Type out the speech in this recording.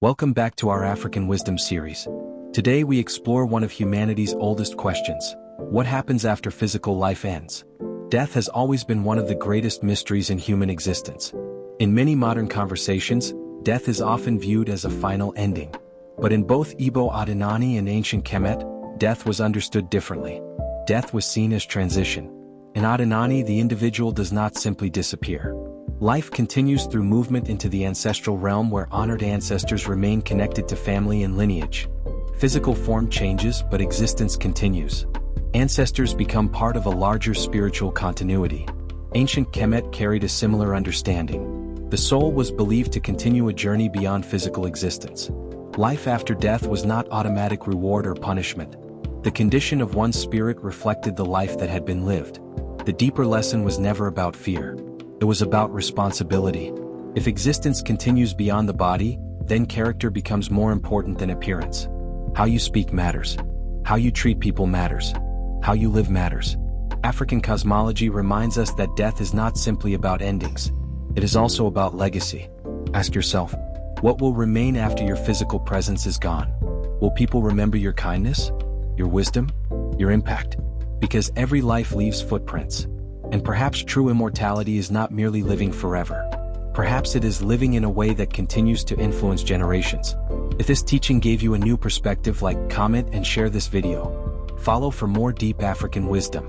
Welcome back to our African Wisdom series. Today we explore one of humanity's oldest questions. What happens after physical life ends? Death has always been one of the greatest mysteries in human existence. In many modern conversations, death is often viewed as a final ending. But in both Igbo Odinani and ancient Kemet, death was understood differently. Death was seen as transition. In Odinani, the individual does not simply disappear. Life continues through movement into the ancestral realm where honored ancestors remain connected to family and lineage. Physical form changes, but existence continues. Ancestors become part of a larger spiritual continuity. Ancient Kemet carried a similar understanding. The soul was believed to continue a journey beyond physical existence. Life after death was not automatic reward or punishment. The condition of one's spirit reflected the life that had been lived. The deeper lesson was never about fear. It was about responsibility. If existence continues beyond the body, then character becomes more important than appearance. How you speak matters. How you treat people matters. How you live matters. African cosmology reminds us that death is not simply about endings. It is also about legacy. Ask yourself, what will remain after your physical presence is gone? Will people remember your kindness, your wisdom, your impact? Because every life leaves footprints. And perhaps true immortality is not merely living forever. Perhaps it is living in a way that continues to influence generations. If this teaching gave you a new perspective, comment and share this video. Follow for more deep African wisdom.